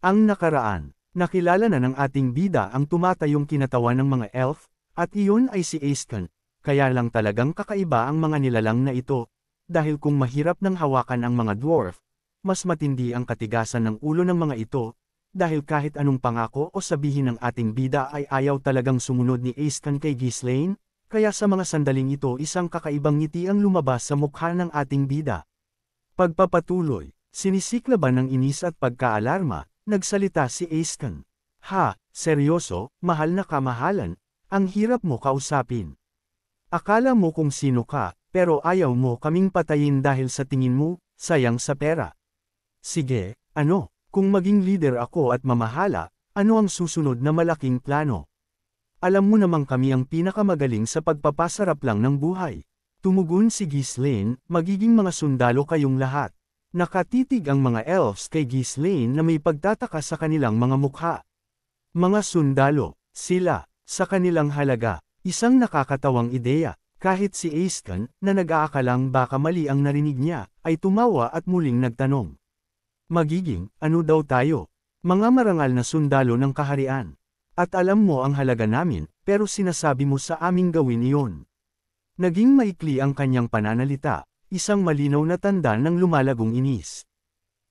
Ang nakaraan, nakilala na ng ating bida ang tumatayong kinatawan ng mga elf, at iyon ay si Aeskan, kaya lang talagang kakaiba ang mga nilalang na ito, dahil kung mahirap nang hawakan ang mga dwarf, mas matindi ang katigasan ng ulo ng mga ito, dahil kahit anong pangako o sabihin ng ating bida ay ayaw talagang sumunod ni Aeskan kay Ghislaine, kaya sa mga sandaling ito isang kakaibang ngiti ang lumabas sa mukha ng ating bida. Pagpapatuloy, sinisiklaban ng inis at pagkaalarma, nagsalita si Aeskan. Ha, seryoso, mahal na kamahalan, ang hirap mo kausapin. Akala mo kung sino ka, pero ayaw mo kaming patayin dahil sa tingin mo, sayang sa pera. Sige, ano, kung maging leader ako at mamahala, ano ang susunod na malaking plano? Alam mo namang kami ang pinakamagaling sa pagpapasarap lang ng buhay. Tumugon si Ghislaine, magiging mga sundalo kayong lahat. Nakatitig ang mga elves kay Ghislaine na may pagtataka sa kanilang mga mukha. Mga sundalo, sila, sa kanilang halaga, isang nakakatawang ideya, kahit si Aeskan, na nag-aakalang baka mali ang narinig niya, ay tumawa at muling nagtanong. Magiging, ano daw tayo? Mga marangal na sundalo ng kaharian. At alam mo ang halaga namin, pero sinasabi mo sa aming gawin iyon. Naging maikli ang kanyang pananalita. Isang malinaw na tanda ng lumalagong inis.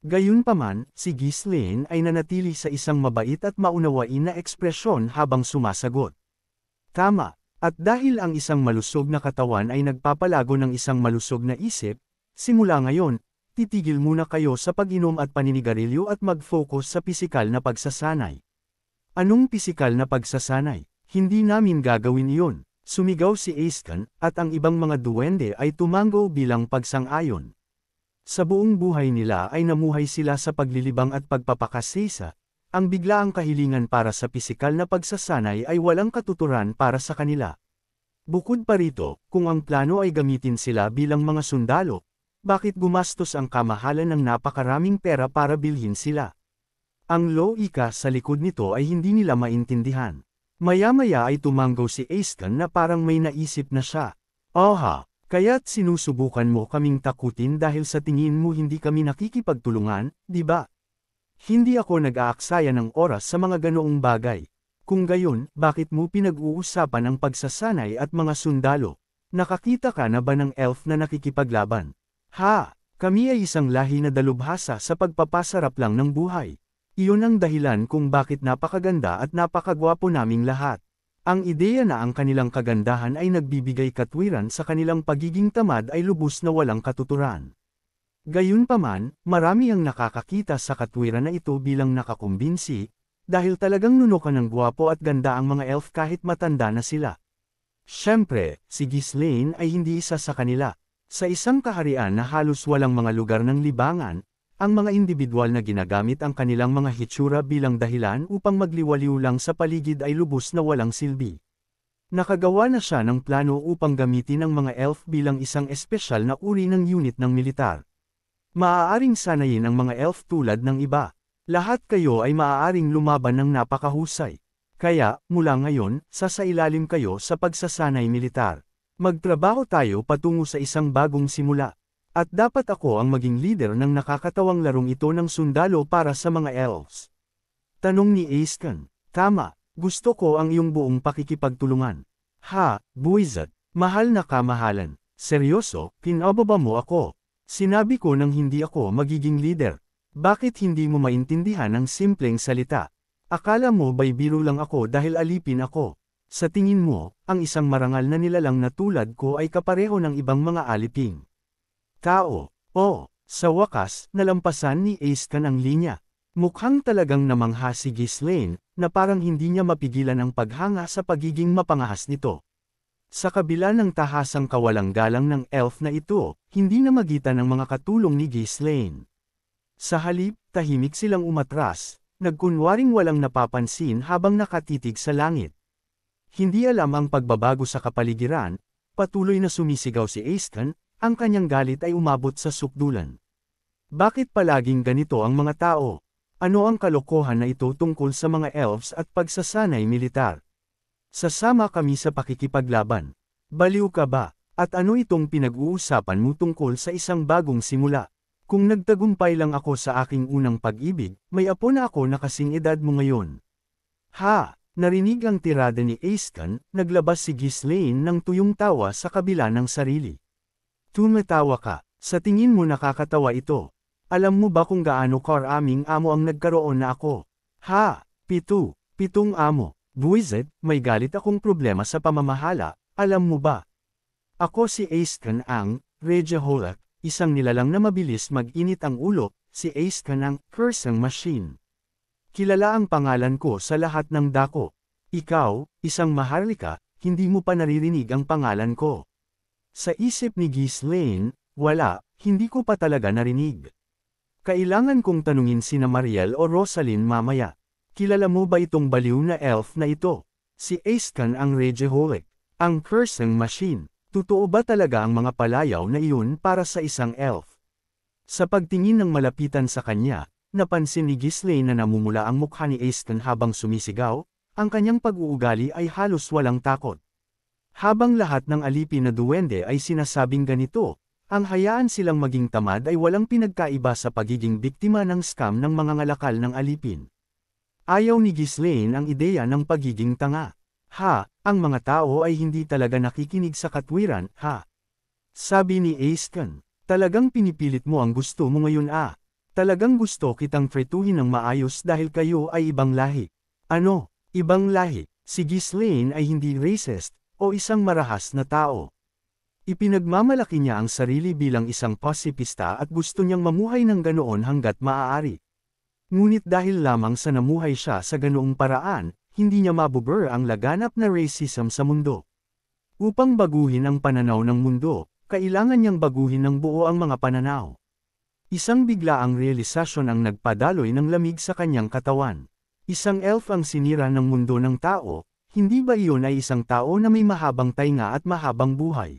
Gayunpaman, si Ghislaine ay nanatili sa isang mabait at maunawain na ekspresyon habang sumasagot. Tama, at dahil ang isang malusog na katawan ay nagpapalago ng isang malusog na isip, simula ngayon, titigil muna kayo sa pag-inom at paninigarilyo at mag-focus sa pisikal na pagsasanay. Anong pisikal na pagsasanay? Hindi namin gagawin iyon. Sumigaw si Aeskan, at ang ibang mga duwende ay tumango bilang pagsang-ayon. Sa buong buhay nila ay namuhay sila sa paglilibang at pagpapakasisa. Ang biglaang kahilingan para sa pisikal na pagsasanay ay walang katuturan para sa kanila. Bukod pa rito, kung ang plano ay gamitin sila bilang mga sundalo, bakit gumastos ang kamahalan ng napakaraming pera para bilhin sila? Ang loika sa likod nito ay hindi nila maintindihan. Maya-maya ay tumanggaw si Aeskan na parang may naisip na siya. Oha, kaya't sinusubukan mo kaming takutin dahil sa tingin mo hindi kami nakikipagtulungan, di ba? Hindi ako nag-aaksaya ng oras sa mga ganoong bagay. Kung gayon, bakit mo pinag-uusapan ang pagsasanay at mga sundalo? Nakakita ka na ba ng elf na nakikipaglaban? Ha, kami ay isang lahi na dalubhasa sa pagpapasarap lang ng buhay. Iyon ang dahilan kung bakit napakaganda at napakagwapo naming lahat. Ang ideya na ang kanilang kagandahan ay nagbibigay katwiran sa kanilang pagiging tamad ay lubos na walang katuturan. Gayunpaman, marami ang nakakakita sa katwiran na ito bilang nakakumbinsi, dahil talagang nunukan ng gwapo at ganda ang mga elf kahit matanda na sila. Siyempre, si Ghislaine ay hindi isa sa kanila. Sa isang kaharian na halos walang mga lugar ng libangan, ang mga individual na ginagamit ang kanilang mga hitsura bilang dahilan upang magliwaliw lang sa paligid ay lubos na walang silbi. Nakagawa na siya ng plano upang gamitin ang mga elf bilang isang espesyal na uri ng unit ng militar. Maaaring sanayin ang mga elf tulad ng iba. Lahat kayo ay maaaring lumaban ng napakahusay. Kaya, mula ngayon, sasailalim kayo sa pagsasanay militar. Magtrabaho tayo patungo sa isang bagong simula. At dapat ako ang maging leader ng nakakatawang larong ito ng sundalo para sa mga elves. Tanong ni Aeskan. Tama, gusto ko ang iyong buong pakikipagtulungan. Ha, buwizat, mahal na kamahalan. Seryoso, pinababa mo ako. Sinabi ko nang hindi ako magiging leader. Bakit hindi mo maintindihan ang simpleng salita? Akala mo ba'y biro lang ako dahil alipin ako? Sa tingin mo, ang isang marangal na nilalang na tulad ko ay kapareho ng ibang mga aliping tao. Oh, sa wakas, nalampasan ni Aeskan ang linya. Mukhang talagang namangha si Ghislaine, na parang hindi niya mapigilan ang paghanga sa pagiging mapangahas nito. Sa kabila ng tahasang kawalang galang ng elf na ito, hindi na magitan ng mga katulong ni Ghislaine. Sa halip, tahimik silang umatras, nagkunwaring walang napapansin habang nakatitig sa langit. Hindi alam ang pagbabago sa kapaligiran, patuloy na sumisigaw si Aeskan, ang kanyang galit ay umabot sa sukdulan. Bakit palaging ganito ang mga tao? Ano ang kalokohan na ito tungkol sa mga elves at pagsasanay militar? Sasama kami sa pakikipaglaban. Baliw ka ba? At ano itong pinag-uusapan mo tungkol sa isang bagong simula? Kung nagtagumpay lang ako sa aking unang pag-ibig, may apo na ako na kasing edad mo ngayon. Ha! Narinig ang tirada ni Aiskan, naglabas si Ghislaine ng tuyong tawa sa kabila ng sarili. Tumatawa ka, sa tingin mo nakakatawa ito. Alam mo ba kung gaano karaming amo ang nagkaroon na ako? Ha! 7 amo. Buwisit, may galit akong problema sa pamamahala, alam mo ba? Ako si Aiskan ang, Regiaholic, isang nilalang na mabilis mag-init ang ulo, si Aiskan ang, Cursing Machine. Kilala ang pangalan ko sa lahat ng dako. Ikaw, isang maharlika, hindi mo pa naririnig ang pangalan ko. Sa isip ni Ghislaine, wala, hindi ko pa talaga narinig. Kailangan kong tanungin sina Mariel o Rosaline mamaya. Kilala mo ba itong baliw na elf na ito? Si Aiskan ang Regiaholic, ang Cursing Machine. Totoo ba talaga ang mga palayaw na iyon para sa isang elf? Sa pagtingin ng malapitan sa kanya, napansin ni Ghislaine na namumula ang mukha ni Aiskan habang sumisigaw, ang kanyang pag-uugali ay halos walang takot. Habang lahat ng alipin na duwende ay sinasabing ganito, ang hayaan silang maging tamad ay walang pinagkaiba sa pagiging biktima ng scam ng mga ngalakal ng alipin. Ayaw ni Ghislaine ang ideya ng pagiging tanga. Ha, ang mga tao ay hindi talaga nakikinig sa katwiran, ha? Sabi ni Aiskan, talagang pinipilit mo ang gusto mo ngayon ah. Talagang gusto kitang tretuhin ng maayos dahil kayo ay ibang lahi. Ano, ibang lahi? Si Ghislaine ay hindi racist, o isang marahas na tao. Ipinagmamalaki niya ang sarili bilang isang pasipista at gusto niyang mamuhay ng ganoon hanggat maaari. Ngunit dahil lamang sa namuhay siya sa ganoong paraan, hindi niya mabubur ang laganap na racism sa mundo. Upang baguhin ang pananaw ng mundo, kailangan niyang baguhin ng buo ang mga pananaw. Isang biglaang realisasyon ang nagpadaloy ng lamig sa kanyang katawan. Isang elf ang sinira ng mundo ng tao, hindi ba iyon ay isang tao na may mahabang tainga at mahabang buhay?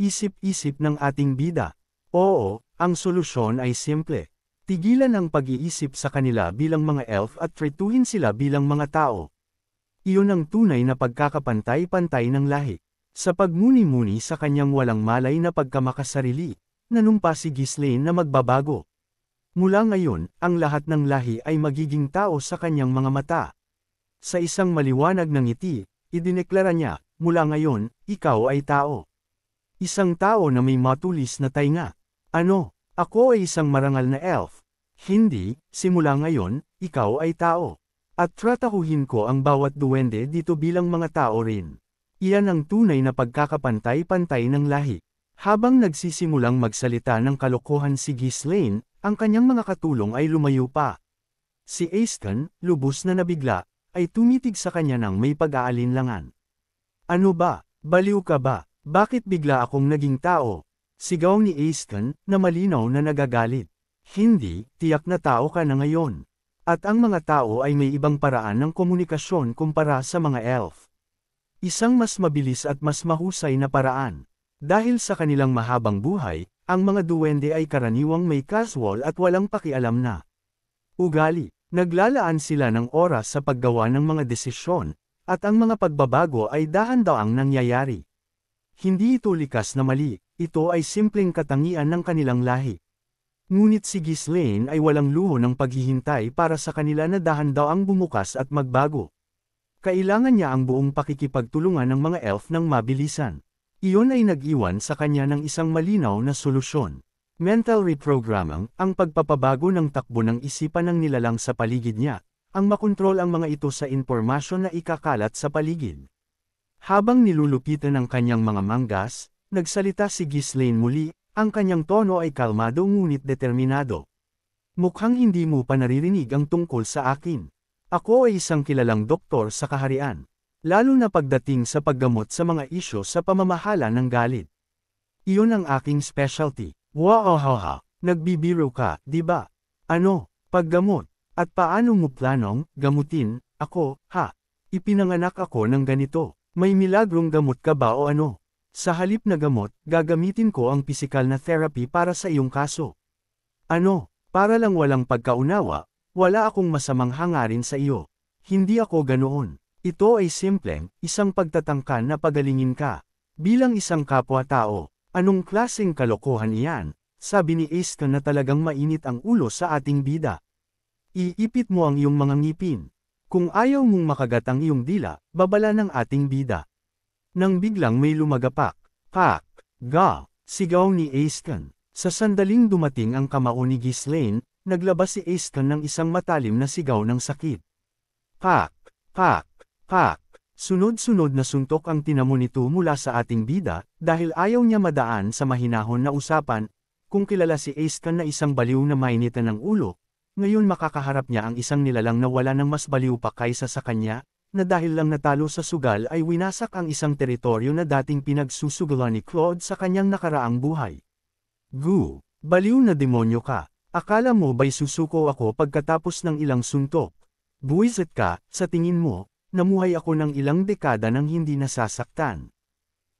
Isip-isip ng ating bida. Oo, ang solusyon ay simple. Tigilan ang pag-iisip sa kanila bilang mga elf at tretuhin sila bilang mga tao. Iyon ang tunay na pagkakapantay-pantay ng lahi. Sa pagmuni-muni sa kanyang walang malay na pagkamakasarili, nanumpa si Ghislaine na magbabago. Mula ngayon, ang lahat ng lahi ay magiging tao sa kanyang mga mata. Sa isang maliwanag na ngiti, idineklara niya, mula ngayon, ikaw ay tao. Isang tao na may matulis na tainga. Ano? Ako ay isang marangal na elf. Hindi, simula ngayon, ikaw ay tao. At tratahuhin ko ang bawat duwende dito bilang mga tao rin. Iyan ang tunay na pagkakapantay-pantay ng lahi. Habang nagsisimulang magsalita ng kalokohan si Ghislaine, ang kanyang mga katulong ay lumayo pa. Si Aiskan, lubos na nabigla, ay tumitig sa kanya ng may pag-aalinlangan. Ano ba? Baliw ka ba? Bakit bigla akong naging tao? Sigaw ni Aiskan, na malinaw na nagagalit. Hindi, tiyak na tao ka na ngayon. At ang mga tao ay may ibang paraan ng komunikasyon kumpara sa mga elf. Isang mas mabilis at mas mahusay na paraan. Dahil sa kanilang mahabang buhay, ang mga duwende ay karaniwang may casual at walang pakialam na ugali. Naglalaan sila ng oras sa paggawa ng mga desisyon, at ang mga pagbabago ay dahan-daang nangyayari. Hindi ito likas na mali, ito ay simpleng katangian ng kanilang lahi. Ngunit si Ghislaine ay walang luho ng paghihintay para sa kanila na dahan-daang bumukas at magbago. Kailangan niya ang buong pakikipagtulungan ng mga elf ng mabilisan. Iyon ay nag-iwan sa kanya ng isang malinaw na solusyon. Mental reprogramming, ang pagpapabago ng takbo ng isipan ng nilalang sa paligid niya, ang makontrol ang mga ito sa impormasyon na ikakalat sa paligid. Habang nilulupitan ng kanyang mga manggas, nagsalita si Ghislaine muli, ang kanyang tono ay kalmado ngunit determinado. Mukhang hindi mo pa naririnig ang tungkol sa akin. Ako ay isang kilalang doktor sa kaharian. Lalo na pagdating sa paggamot sa mga isyo sa pamamahala ng galit. Iyon ang aking specialty. Wow, nagbibiro ka, di ba? Ano, paggamot? At paano mo planong gamutin ako, ha? Ipinanganak ako ng ganito. May milagrong gamot ka ba o ano? Sa halip na gamot, gagamitin ko ang pisikal na therapy para sa iyong kaso. Ano, para lang walang pagkaunawa, wala akong masamang hangarin sa iyo. Hindi ako ganoon. Ito ay simpleng, isang pagtatangka na pagalingin ka. Bilang isang kapwa-tao, anong klaseng kalokohan iyan? sabi ni Ace na talagang mainit ang ulo sa ating bida. Iipit mo ang iyong mga ngipin. Kung ayaw mong makagat ang iyong dila, babala ng ating bida. Nang biglang may lumagapak. Pak! Ga! Sigaw ni Ace. Sa sandaling dumating ang kamao ni Ghislaine, naglabas si Ace ng isang matalim na sigaw ng sakit. Pak! Pak! Pak! Sunod-sunod na suntok ang tinamo nito mula sa ating bida, dahil ayaw niya madaan sa mahinahon na usapan. Kung kilala si Ace na isang baliw na mainitan ng ulo, ngayon makakaharap niya ang isang nilalang na wala ng mas baliw pa kaysa sa kanya, na dahil lang natalo sa sugal ay winasak ang isang teritoryo na dating pinagsusugalan ni Claude sa kanyang nakaraang buhay. Gu! Baliw na demonyo ka! Akala mo ba'y susuko ako pagkatapos ng ilang suntok? Buwisit ka, sa tingin mo, namuhay ako ng ilang dekada nang hindi nasasaktan.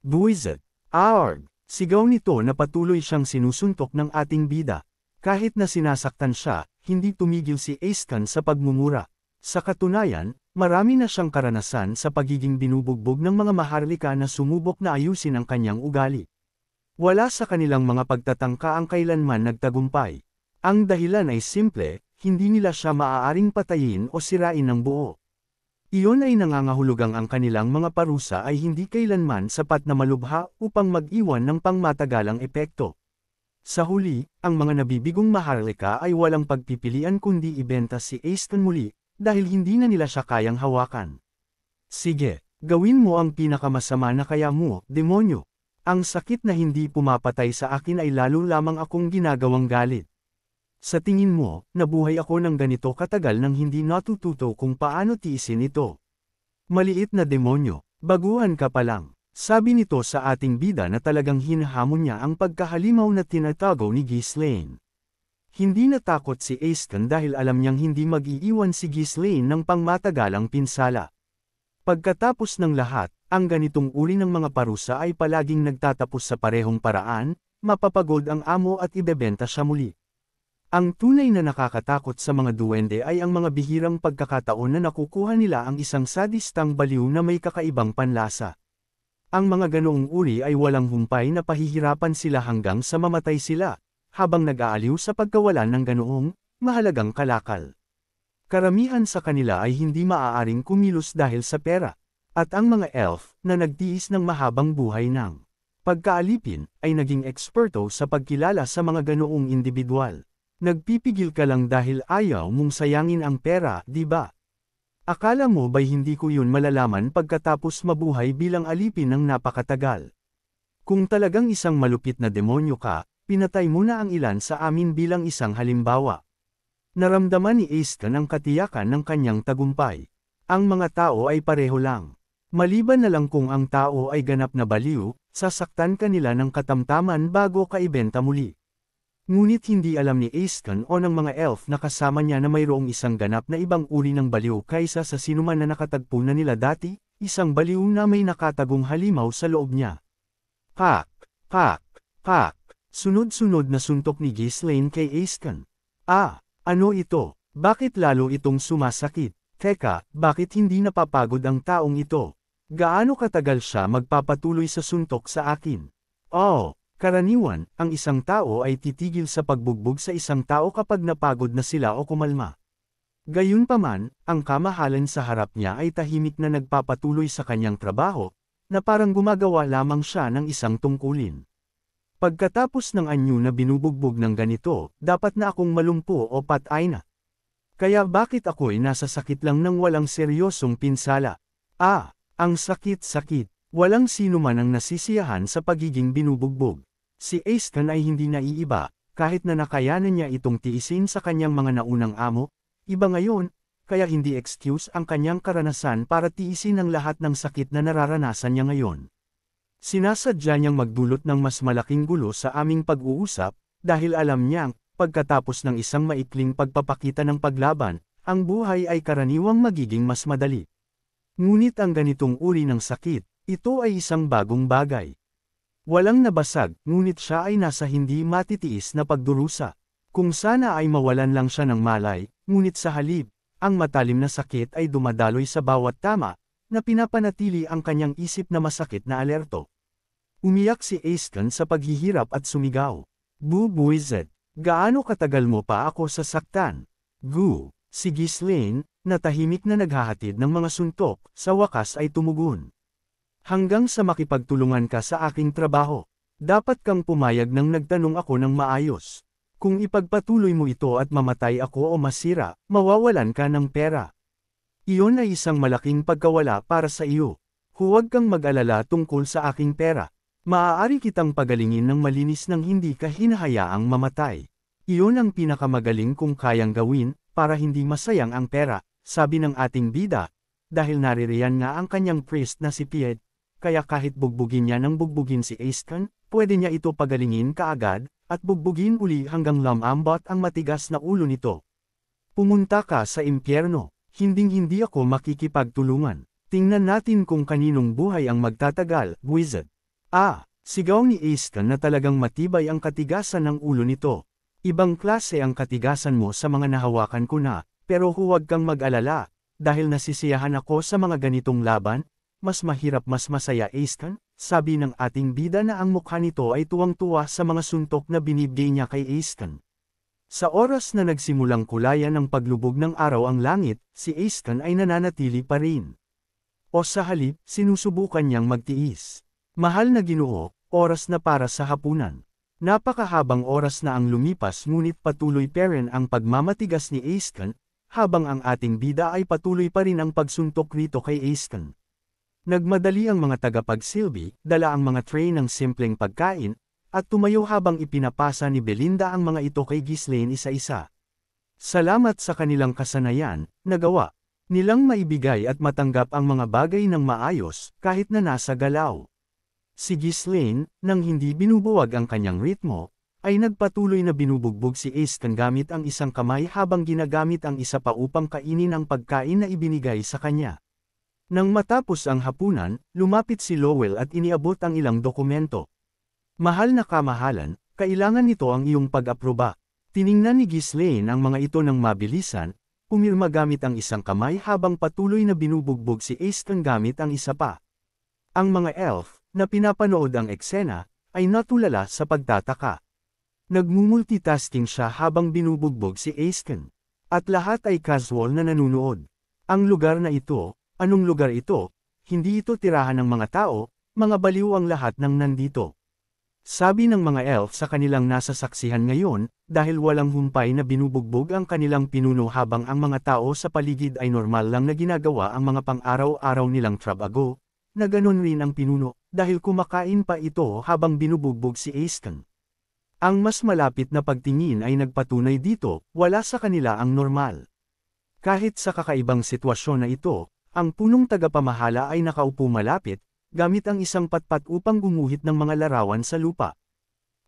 Buwisit! Arg! Sigaw nito na patuloy siyang sinusuntok ng ating bida. Kahit na sinasaktan siya, hindi tumigil si Ace sa pagmumura. Sa katunayan, marami na siyang karanasan sa pagiging binubugbog ng mga maharlika na sumubok na ayusin ang kanyang ugali. Wala sa kanilang mga pagtatangka ang kailanman nagtagumpay. Ang dahilan ay simple, hindi nila siya maaaring patayin o sirain ng buo. Iyon ay nangangahulugang ang kanilang mga parusa ay hindi kailanman sapat na malubha upang mag-iwan ng pangmatagalang epekto. Sa huli, ang mga nabibigong maharlika ay walang pagpipilian kundi ibenta si Ace muli, dahil hindi na nila siya kayang hawakan. Sige, gawin mo ang pinakamasama na kaya mo, demonyo. Ang sakit na hindi pumapatay sa akin ay lalo lamang akong ginagawang galit. Sa tingin mo, nabuhay ako ng ganito katagal nang hindi natututo kung paano tiisin ito. Maliit na demonyo, baguhan ka pa lang. Sabi nito sa ating bida na talagang hinahamon niya ang pagkahalimaw na tinatago ni Ghislaine. Hindi natakot si Ace dahil alam niyang hindi mag-iiwan si Ghislaine ng pangmatagalang pinsala. Pagkatapos ng lahat, ang ganitong uri ng mga parusa ay palaging nagtatapos sa parehong paraan, mapapagod ang amo at ibebenta siya muli. Ang tunay na nakakatakot sa mga duwende ay ang mga bihirang pagkakataon na nakukuha nila ang isang sadistang baliw na may kakaibang panlasa. Ang mga ganoong uri ay walang humpay na pahihirapan sila hanggang sa mamatay sila, habang nag-aaliw sa pagkawalan ng ganoong, mahalagang kalakal. Karamihan sa kanila ay hindi maaaring kumilos dahil sa pera, at ang mga elf, na nagtiis ng mahabang buhay ng pagkaalipin, ay naging eksperto sa pagkilala sa mga ganoong individual. Nagpipigil ka lang dahil ayaw mong sayangin ang pera, di ba? Akala mo ba'y hindi ko yun malalaman pagkatapos mabuhay bilang alipin ng napakatagal? Kung talagang isang malupit na demonyo ka, pinatay mo na ang ilan sa amin bilang isang halimbawa. Naramdaman ni Ace ang katiyakan ng kanyang tagumpay. Ang mga tao ay pareho lang. Maliban na lang kung ang tao ay ganap na baliw, sasaktan ka nila ng katamtaman bago ka ibenta muli. Ngunit hindi alam ni Ace o ng mga elf na kasama niya na mayroong isang ganap na ibang uri ng baliw kaysa sa sinuman na nakatagpo na nila dati, isang baliw na may nakatagong halimaw sa loob niya. Pak! Pak! Pak! Sunod-sunod na suntok ni Ghislaine kay Ace. Ano ito? Bakit lalo itong sumasakit? Teka, bakit hindi napapagod ang taong ito? Gaano katagal siya magpapatuloy sa suntok sa akin? Oh! Karaniwan, ang isang tao ay titigil sa pagbugbog sa isang tao kapag napagod na sila o kumalma. Gayunpaman, ang kamahalan sa harap niya ay tahimik na nagpapatuloy sa kanyang trabaho, na parang gumagawa lamang siya ng isang tungkulin. Pagkatapos ng anyo na binubugbog ng ganito, dapat na akong malumpo o patay na. Kaya bakit ako'y nasa sakit lang ng walang seryosong pinsala? Ang sakit-sakit. Walang sino man ang nasisiyahan sa pagiging binubugbog. Si Ace ay hindi naiiba, kahit na nakayanan niya itong tiisin sa kanyang mga naunang amo, iba ngayon, kaya hindi excuse ang kanyang karanasan para tiisin ang lahat ng sakit na nararanasan niya ngayon. Sinasadya niyang magdulot ng mas malaking gulo sa aming pag-uusap, dahil alam niyang, pagkatapos ng isang maikling pagpapakita ng paglaban, ang buhay ay karaniwang magiging mas madali. Ngunit ang ganitong uri ng sakit, ito ay isang bagong bagay. Walang nabasag, ngunit siya ay nasa hindi matitiis na pagdurusa. Kung sana ay mawalan lang siya ng malay, ngunit sa halip, ang matalim na sakit ay dumadaloy sa bawat tama, na pinapanatili ang kanyang isip na masakit na alerto. Umiyak si Ace sa paghihirap at sumigaw. Bubuisit, gaano katagal mo pa ako sasaktan? Si Ghislaine, na tahimik na naghahatid ng mga suntok, sa wakas ay tumugon. Hanggang sa makipagtulungan ka sa aking trabaho. Dapat kang pumayag nang nagtanong ako ng maayos. Kung ipagpatuloy mo ito at mamatay ako o masira, mawawalan ka ng pera. Iyon ay isang malaking pagkawala para sa iyo. Huwag kang mag-alala tungkol sa aking pera. Maaari kitang pagalingin ng malinis nang hindi ka hinahayaang mamatay. Iyon ang pinakamagaling kung kayang gawin, para hindi masayang ang pera, sabi ng ating bida, dahil naririyan nga ang kanyang priest na si Pied, kaya kahit bugbugin niya ng bugbugin si Aiskan, pwede niya ito pagalingin kaagad, at bugbugin uli hanggang lumambot ang matigas na ulo nito. Pumunta ka sa impyerno, hinding-hindi ako makikipagtulungan. Tingnan natin kung kaninong buhay ang magtatagal, wizard. Sigaw ni Aiskan na talagang matibay ang katigasan ng ulo nito. Ibang klase ang katigasan mo sa mga nahawakan ko na, pero huwag kang mag-alala, dahil nasisiyahan ako sa mga ganitong laban, mas mahirap mas masaya Aiskan, sabi ng ating bida na ang mukha nito ay tuwang-tuwa sa mga suntok na binibigay niya kay Aiskan. Sa oras na nagsimulang kulayan ng paglubog ng araw ang langit, si Aiskan ay nananatili pa rin. O sa halip, sinusubukan niyang magtiis. Mahal na Ginoo, oras na para sa hapunan. Napakahabang oras na ang lumipas ngunit patuloy pa rin ang pagmamatigas ni Aiskan, habang ang ating bida ay patuloy pa rin ang pagsuntok rito kay Aiskan. Nagmadali ang mga tagapagsilbi, dala ang mga tray ng simpleng pagkain, at tumayo habang ipinapasa ni Belinda ang mga ito kay Ghislaine isa-isa. Salamat sa kanilang kasanayan, nagawa nilang maibigay at matanggap ang mga bagay ng maayos, kahit na nasa galaw. Si Ghislaine, nang hindi binubuwag ang kanyang ritmo, ay nagpatuloy na binubugbog si Aiskan gamit ang isang kamay habang ginagamit ang isa pa upang kainin ang pagkain na ibinigay sa kanya. Nang matapos ang hapunan, lumapit si Lowell at iniabot ang ilang dokumento. Mahal na kamahalan, kailangan nito ang iyong pag-aproba. Tiningnan ni Ghislaine ang mga ito ng mabilisan, pumirma gamit ang isang kamay habang patuloy na binubugbog si Aiskan gamit ang isa pa. Ang mga elf, na pinapanood ang eksena, ay natulala sa pagtataka. Nagmumultitasking siya habang binubugbog si Aiskan. At lahat ay casual na nanunood. Ang lugar na ito, anong lugar ito? Hindi ito tirahan ng mga tao, mga baliw ang lahat ng nandito. Sabi ng mga elf sa kanilang nasasaksihan ngayon, dahil walang humpay na binubugbog ang kanilang pinuno habang ang mga tao sa paligid ay normal lang na ginagawa ang mga pang-araw-araw nilang trabago, na ganon rin ang pinuno, dahil kumakain pa ito habang binubugbog si Aiskan. Ang mas malapit na pagtingin ay nagpatunay dito, wala sa kanila ang normal. Kahit sa kakaibang sitwasyon na ito, ang punong tagapamahala ay nakaupo malapit, gamit ang isang patpat upang gumuhit ng mga larawan sa lupa.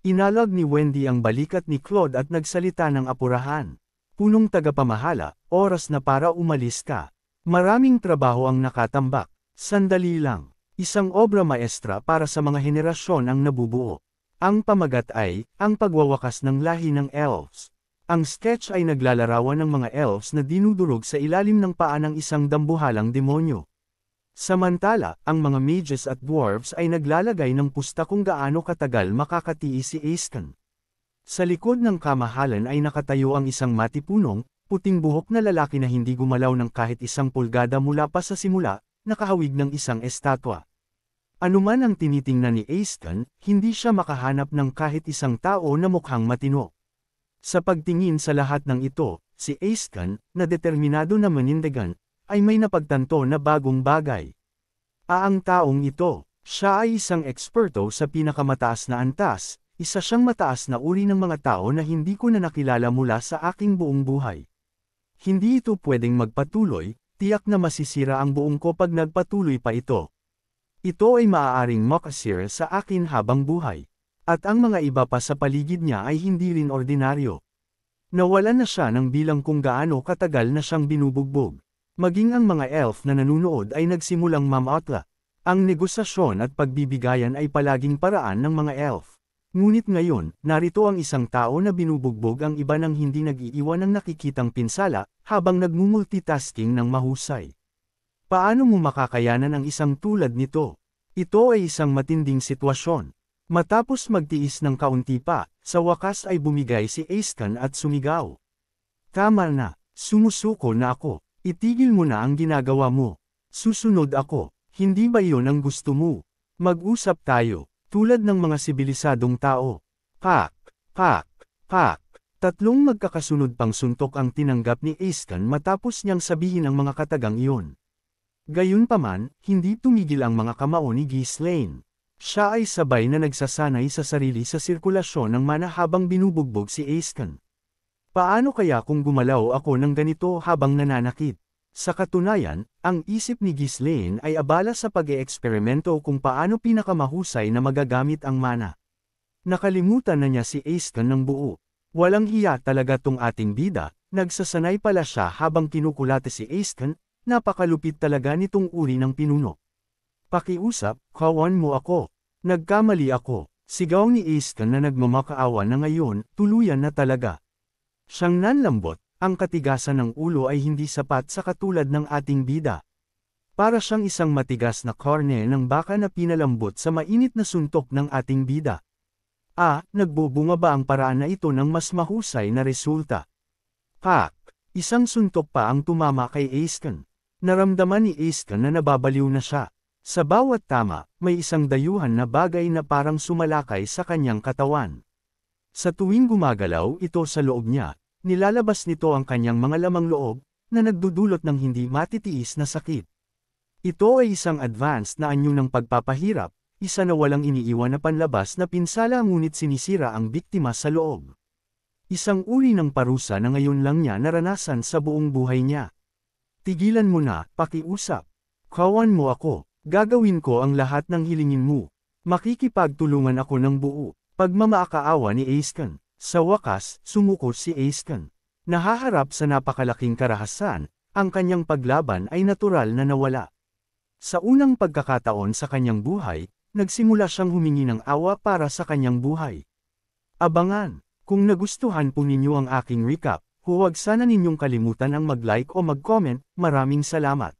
Inalag ni Wendy ang balikat ni Claude at nagsalita ng apurahan. Punong tagapamahala, oras na para umalis ka. Maraming trabaho ang nakatambak. Sandali lang, isang obra maestra para sa mga henerasyon ang nabubuo. Ang pamagat ay, ang pagwawakas ng lahi ng elves. Ang sketch ay naglalarawan ng mga elves na dinudurog sa ilalim ng paa ng isang dambuhalang demonyo. Samantala, ang mga mages at dwarves ay naglalagay ng pusta kung gaano katagal makakatiis si Aiskan. Sa likod ng kamahalan ay nakatayo ang isang matipunong, puting buhok na lalaki na hindi gumalaw ng kahit isang pulgada mula pa sa simula, nakahawig ng isang estatwa. Anuman ang tinitingnan ni Aiskan, hindi siya makahanap ng kahit isang tao na mukhang matino. Sa pagtingin sa lahat ng ito, si Aiskan, na determinado na manindigan, ay may napagtanto na bagong bagay. Ang taong ito, siya ay isang eksperto sa pinakamataas na antas, isa siyang mataas na uri ng mga tao na hindi ko na nakilala mula sa aking buong buhay. Hindi ito pwedeng magpatuloy, tiyak na masisira ang buong ko pag nagpatuloy pa ito. Ito ay maaaring makasira sa akin habang buhay. At ang mga iba pa sa paligid niya ay hindi rin ordinaryo. Nawalan na siya ng bilang kung gaano katagal na siyang binubugbog. Maging ang mga elf na nanunood ay nagsimulang mamotla. Ang negosasyon at pagbibigayan ay palaging paraan ng mga elf. Ngunit ngayon, narito ang isang tao na binubugbog ang iba nang hindi nag-iiwan ng nakikitang pinsala, habang nagmumultitasking ng mahusay. Paano mo makakayanan ang isang tulad nito? Ito ay isang matinding sitwasyon. Matapos magtiis ng kaunti pa, sa wakas ay bumigay si Aiskan at sumigaw. Tama na, sumusuko na ako, itigil mo na ang ginagawa mo. Susunod ako, hindi ba iyon ang gusto mo? Mag-usap tayo, tulad ng mga sibilisadong tao. Pak, pak, pak. Tatlong magkakasunod pang suntok ang tinanggap ni Aiskan matapos niyang sabihin ang mga katagang iyon. Gayunpaman, hindi tumigil ang mga kamao ni Ghislaine. Siya ay sabay na nagsasanay sa sarili sa sirkulasyon ng mana habang binubugbog si Aiskan. Paano kaya kung gumalaw ako ng ganito habang nananakit? Sa katunayan, ang isip ni Ghislaine ay abala sa pag-eeksperimento kung paano pinakamahusay na magagamit ang mana. Nakalimutan na niya si Aiskan ng buo. Walang hiya talaga tong ating bida, nagsasanay pala siya habang kinukulate si Aiskan, napakalupit talaga nitong uri ng pinuno. Pakiusap, kawan mo ako. Nagkamali ako. Sigaw ni Aiskan na nagmamakaawa na ngayon, tuluyan na talaga. Siyang nanlambot, ang katigasan ng ulo ay hindi sapat sa katulad ng ating bida. Para siyang isang matigas na karne ng baka na pinalambot sa mainit na suntok ng ating bida. Nagbubunga ba ang paraan na ito ng mas mahusay na resulta? Pak! Isang suntok pa ang tumama kay Aiskan. Naramdaman ni Aiskan na nababaliw na siya. Sa bawat tama, may isang dayuhan na bagay na parang sumalakay sa kanyang katawan. Sa tuwing gumagalaw ito sa loob niya, nilalabas nito ang kanyang mga lamang loob, na nagdudulot ng hindi matitiis na sakit. Ito ay isang advanced na anyo ng pagpapahirap, isa na walang iniiwan na panlabas na pinsala ngunit sinisira ang biktima sa loob. Isang uri ng parusa na ngayon lang niya naranasan sa buong buhay niya. Tigilan mo na, pakiusap. Kawan mo ako. Gagawin ko ang lahat ng hilingin mo. Makikipagtulungan ako ng buo. Pagmamaakaawa ni Aiskan. Sa wakas, sumuko si Aiskan. Nahaharap sa napakalaking karahasan, ang kanyang paglaban ay natural na nawala. Sa unang pagkakataon sa kanyang buhay, nagsimula siyang humingi ng awa para sa kanyang buhay. Abangan! Kung nagustuhan po ninyo ang aking recap, huwag sana ninyong kalimutan ang mag-like o mag-comment. Maraming salamat.